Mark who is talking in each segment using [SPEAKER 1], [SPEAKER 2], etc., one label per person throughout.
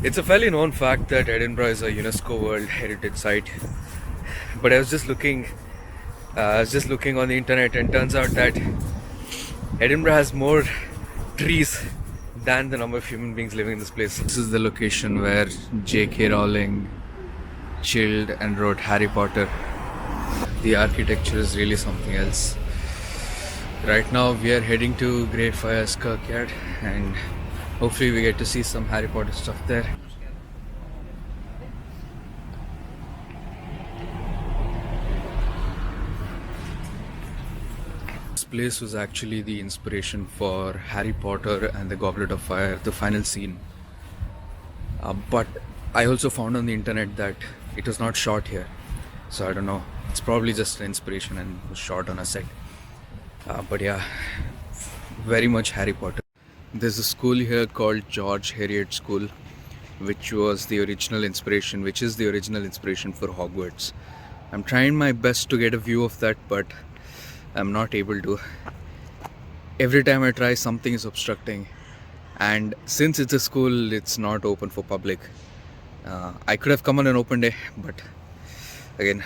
[SPEAKER 1] It's a fairly known fact that Edinburgh is a UNESCO World Heritage Site. But I was just looking on the internet, and turns out that Edinburgh has more trees than the number of human beings living in this place. This is the location where J.K. Rowling chilled and wrote Harry Potter. The architecture is really something else. Right now we are heading to Greyfriars Kirkyard, and hopefully we get to see some Harry Potter stuff there. This place was actually the inspiration for Harry Potter and the Goblet of Fire, the final scene. But I also found on the internet that it was not shot here. So I don't know. It's probably just an inspiration and was shot on a set. But yeah, very much Harry Potter. There's a school here called George Heriot School, which is the original inspiration for Hogwarts. I'm trying my best to get a view of that, but I'm not able to. Every time I try, something is obstructing. And since it's a school, it's not open for public. I could have come on an open day, but again,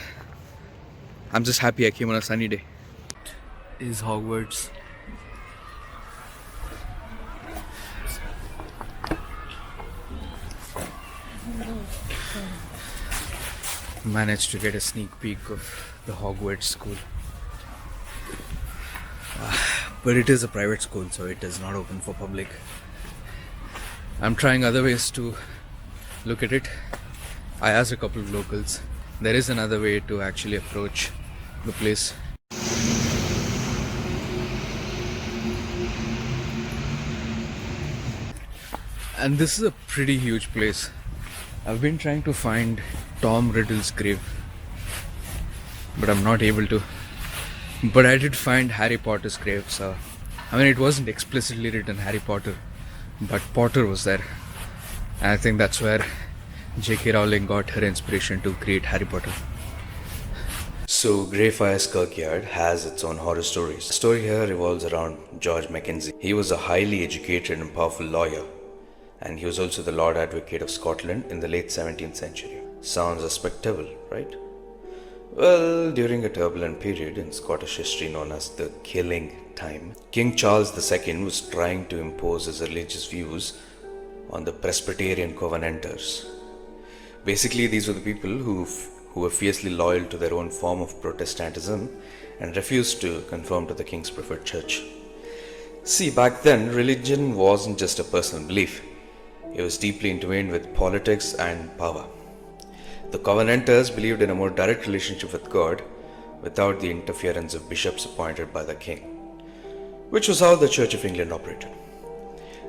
[SPEAKER 1] I'm just happy I came on a sunny day. Is Hogwarts. Managed to get a sneak peek of the Hogwarts school. But it is a private school, so it is not open for public. I'm trying other ways to look at it. I asked a couple of locals. There is another way to actually approach the place. And this is a pretty huge place. I've been trying to find Tom Riddle's grave, but I'm not able to. But I did find Harry Potter's grave, so I mean, it wasn't explicitly written Harry Potter, but Potter was there. And I think that's where J.K. Rowling got her inspiration to create Harry Potter. So Greyfriars Kirkyard has its own horror stories. The story here revolves around George Mackenzie. He was a highly educated and powerful lawyer, and he was also the Lord Advocate of Scotland in the late 17th century. Sounds respectable, right? Well, during a turbulent period in Scottish history known as the Killing Time, King Charles II was trying to impose his religious views on the Presbyterian Covenanters. Basically, these were the people who were fiercely loyal to their own form of Protestantism and refused to conform to the King's preferred church. See, back then, religion wasn't just a personal belief. It was deeply intertwined with politics and power. The Covenanters believed in a more direct relationship with God without the interference of bishops appointed by the king, which was how the Church of England operated.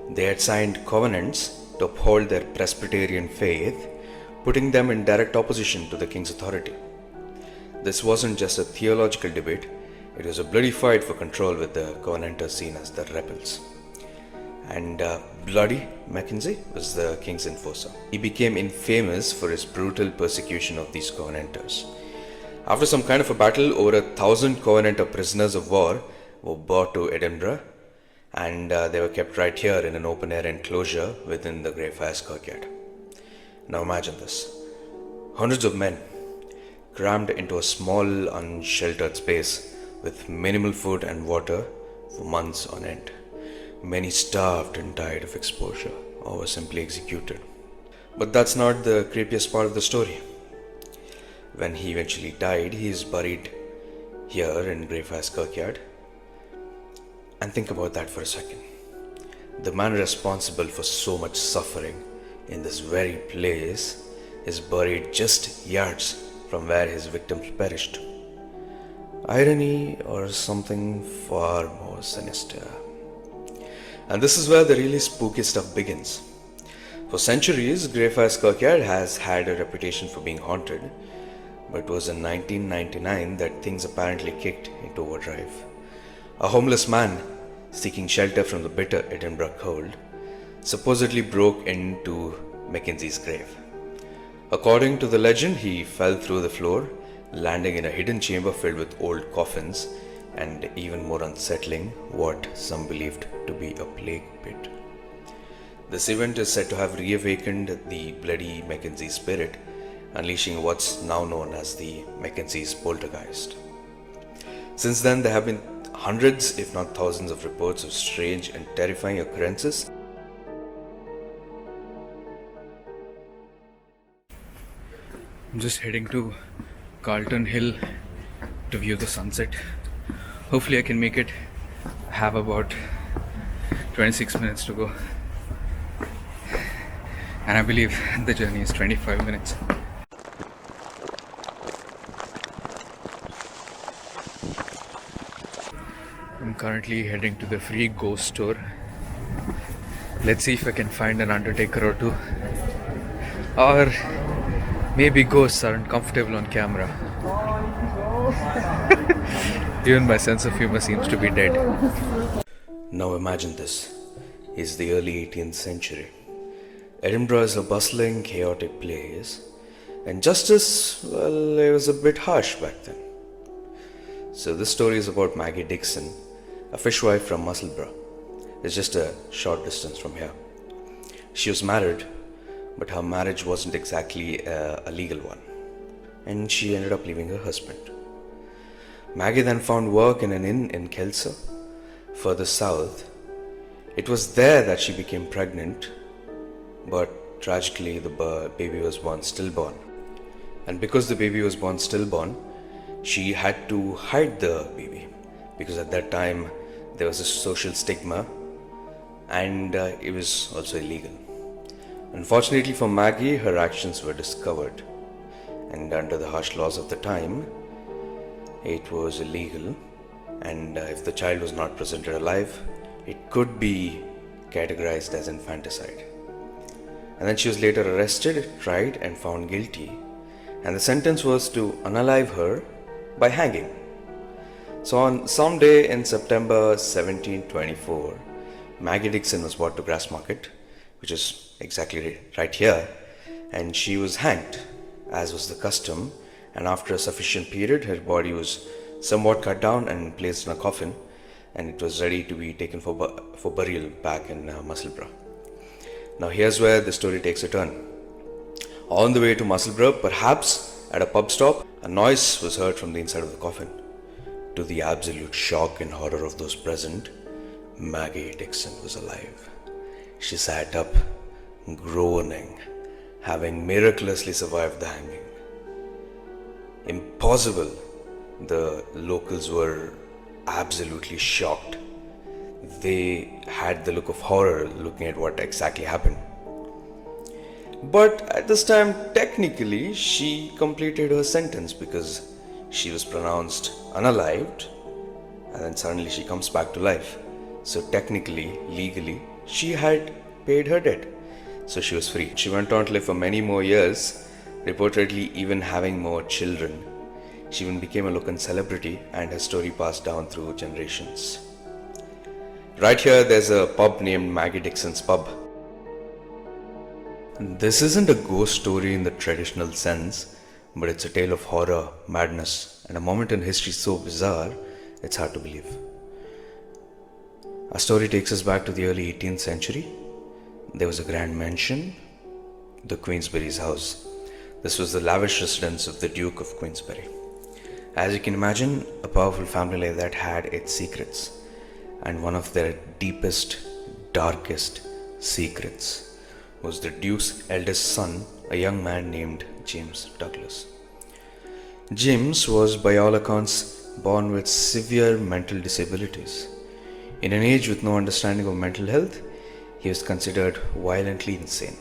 [SPEAKER 1] They had signed covenants to uphold their Presbyterian faith, putting them in direct opposition to the king's authority. This wasn't just a theological debate, it was a bloody fight for control, with the Covenanters seen as the rebels. And Bloody Mackenzie was the king's enforcer. He became infamous for his brutal persecution of these Covenanters. After some kind of a battle, over 1,000 Covenanter prisoners of war were brought to Edinburgh, and they were kept right here in an open-air enclosure within the Greyfriars Kirkyard. Now imagine this. Hundreds of men crammed into a small, unsheltered space with minimal food and water for months on end. Many starved and died of exposure or were simply executed. But that's not the creepiest part of the story. When he eventually died, he is buried here in Greyfriars Kirkyard. And think about that for a second. The man responsible for so much suffering in this very place is buried just yards from where his victims perished. Irony or something far more sinister. And this is where the really spooky stuff begins. For centuries, Greyfriars Kirkyard has had a reputation for being haunted, but it was in 1999 that things apparently kicked into overdrive. A homeless man seeking shelter from the bitter Edinburgh cold supposedly broke into Mackenzie's grave. According to the legend, he fell through the floor, landing in a hidden chamber filled with old coffins, and even more unsettling, what some believed to be a plague pit.
[SPEAKER 2] This event is said to have reawakened the bloody Mackenzie spirit, unleashing what's now known as the Mackenzie's poltergeist. Since then, there have been hundreds, if not thousands, of reports of strange and terrifying occurrences.
[SPEAKER 1] I'm just heading to Carlton Hill to view the sunset. Hopefully I can make it. I have about 26 minutes to go. And I believe the journey is 25 minutes. I'm currently heading to the free ghost store. Let's see if I can find an undertaker or two. Or maybe ghosts aren't comfortable on camera. Even my sense of humor seems to be dead.
[SPEAKER 2] Now imagine this is the early 18th century. Edinburgh is a bustling, chaotic place, and justice, well, it was a bit harsh back then. So this story is about Maggie Dixon, a fishwife from Musselburgh. It's just a short distance from here. She was married, but her marriage wasn't exactly a legal one, and she ended up leaving her husband. Maggie then found work in an inn in Kelso, further south. It was there that she became pregnant, but tragically the baby was born stillborn. And because the baby was born stillborn, she had to hide the baby, because at that time there was a social stigma, and it was also illegal. Unfortunately for Maggie, her actions were discovered, and under the harsh laws of the time, it was illegal, and if the child was not presented alive, it could be categorized as infanticide. And then she was later arrested, tried, and found guilty, and the sentence was to unalive her by hanging. So on some day in September 1724, Maggie Dixon was brought to Grassmarket, which is exactly right here, and she was hanged, as was the custom, and after a sufficient period, her body was somewhat cut down and placed in a coffin, and it was ready to be taken for burial back in Musselburgh. Now here's where the story takes a turn. On the way to Musselburgh, perhaps at a pub stop, a noise was heard from the inside of the coffin. To the absolute shock and horror of those present, Maggie Dixon was alive. She sat up, groaning, having miraculously survived the hanging. Impossible! The locals were absolutely shocked. They had the look of horror looking at what exactly happened. But at this time, technically, she completed her sentence because she was pronounced unalived, and then suddenly she comes back to life. So technically, legally, she had paid her debt. So she was free. She went on to live for many more years, reportedly even having more children. She even became a local celebrity, and her story passed down through generations. Right here, there's a pub named Maggie Dixon's Pub. This isn't a ghost story in the traditional sense, but it's a tale of horror, madness, and a moment in history so bizarre, it's hard to believe. Our story takes us back to the early 18th century. There was a grand mansion, the Queensberry's house. This was the lavish residence of the Duke of Queensberry. As you can imagine, a powerful family like that had its secrets, and one of their deepest, darkest secrets was the Duke's eldest son, a young man named James Douglas. James was, by all accounts, born with severe mental disabilities. In an age with no understanding of mental health, he was considered violently insane.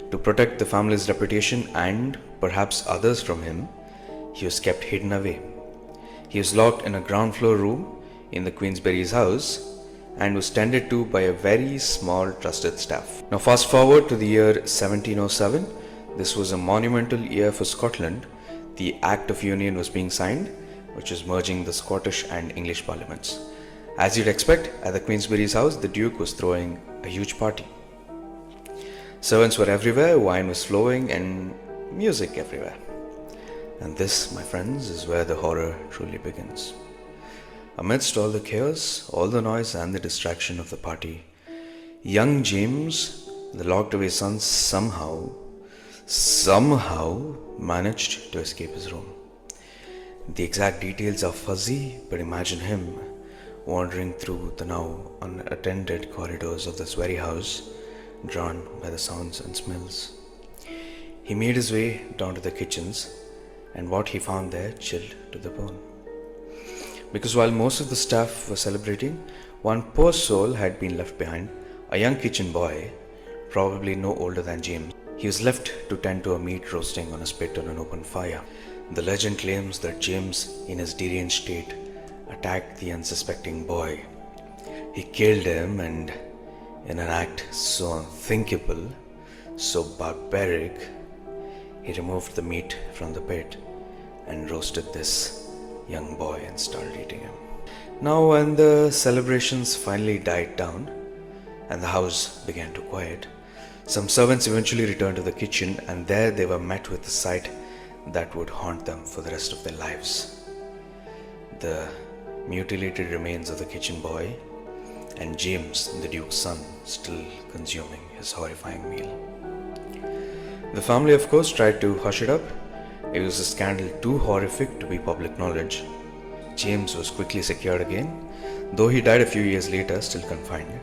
[SPEAKER 2] To protect the family's reputation and perhaps others from him, he was kept hidden away. He was locked in a ground floor room in the Queensberry's house and was tended to by a very small trusted staff. Now fast forward to the year 1707. This was a monumental year for Scotland. The Act of Union was being signed, which was merging the Scottish and English parliaments. As you'd expect, at the Queensberry's house, the Duke was throwing a huge party. Servants were everywhere, wine was flowing, and music everywhere. And this, my friends, is where the horror truly begins. Amidst all the chaos, all the noise and the distraction of the party, Young James, the locked away son, somehow managed to escape his room. The exact details are fuzzy, but imagine him wandering through the now unattended corridors of this very house, drawn by the sounds and smells. He made his way down to the kitchens, and what he found there chilled to the bone. Because while most of the staff were celebrating, one poor soul had been left behind, a young kitchen boy, probably no older than James. He was left to tend to a meat roasting on a spit on an open fire. The legend claims that James, in his deranged state, attacked the unsuspecting boy. He killed him, and in an act so unthinkable, so barbaric, he removed the meat from the pit and roasted this young boy and started eating him. Now, when the celebrations finally died down and the house began to quiet, some servants eventually returned to the kitchen, and there they were met with a sight that would haunt them for the rest of their lives. The mutilated remains of the kitchen boy and James, the Duke's son, still consuming his horrifying meal. The family, of course, tried to hush it up. It was a scandal too horrific to be public knowledge. James was quickly secured again, though he died a few years later, still confined.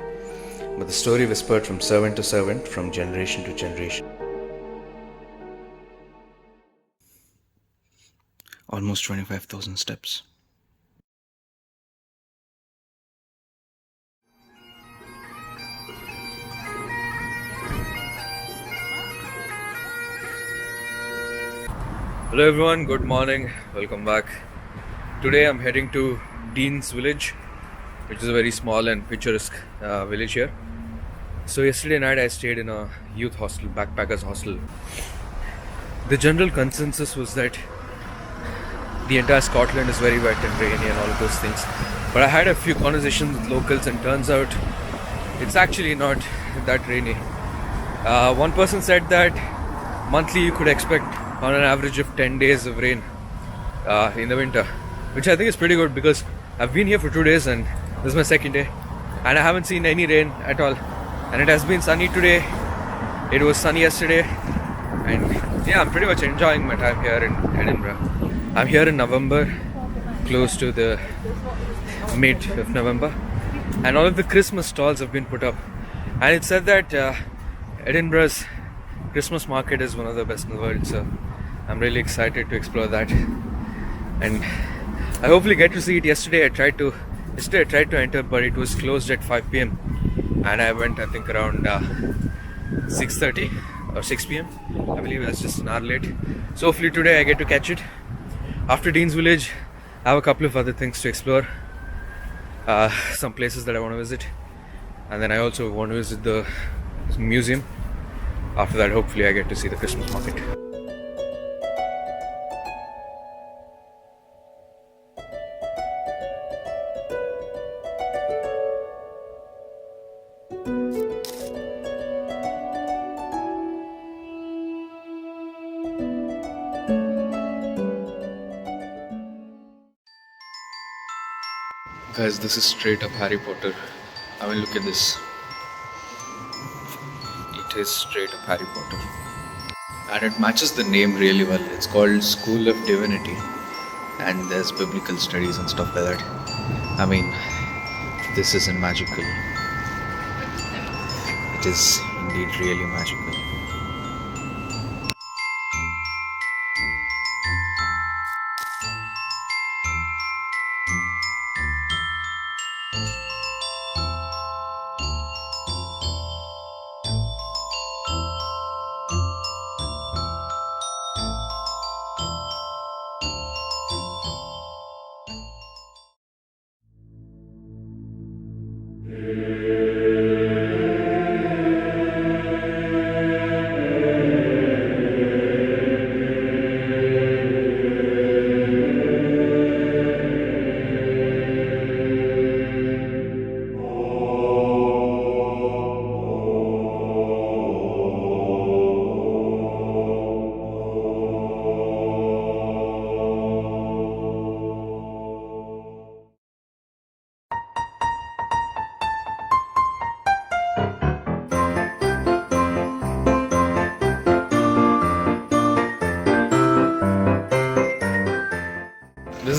[SPEAKER 2] But the story whispered from servant to servant, from generation to generation. Almost 25,000 steps.
[SPEAKER 1] Hello everyone, good morning, welcome back. Today I'm heading to Dean's Village, which is a very small and picturesque village here. So yesterday night I stayed in a youth hostel, backpackers hostel. The general consensus was that the entire Scotland is very wet and rainy and all of those things. But I had a few conversations with locals and turns out it's actually not that rainy. One person said that monthly you could expect on an average of 10 days of rain in the winter, which I think is pretty good because I've been here for 2 days and this is my second day and I haven't seen any rain at all, and it has been sunny today, it was sunny yesterday, and yeah, I'm pretty much enjoying my time here in Edinburgh. I'm here in November, close to the mid of November, and all of the Christmas stalls have been put up, and it said that Edinburgh's Christmas market is one of the best in the world, so I'm really excited to explore that, and I hopefully get to see it. Yesterday I tried to enter, but it was closed at 5 p.m. and I went I think around 6:30 or 6 p.m. I believe that's just an hour late. So hopefully today I get to catch it. After Dean's Village, I have a couple of other things to explore, some places that I want to visit, and then I also want to visit the museum. After that, hopefully I get to see the Christmas market. Guys, this is straight up Harry Potter. I mean, look at this. It is straight up Harry Potter. And it matches the name really well. It's called School of Divinity. And there's biblical studies and stuff like that. I mean, this isn't magical. It is indeed really magical.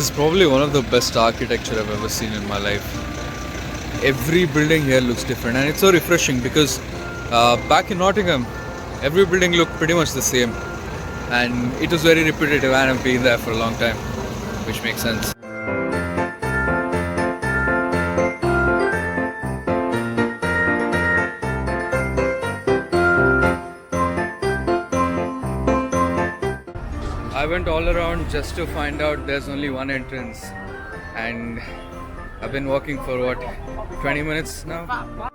[SPEAKER 1] is probably one of the best architecture I've ever seen in my life. Every building here looks different, and it's so refreshing because back in Nottingham, every building looked pretty much the same, and it was very repetitive, and I've been there for a long time, which makes sense. I went all around just to find out there's only one entrance, and I've been walking for what, 20 minutes now?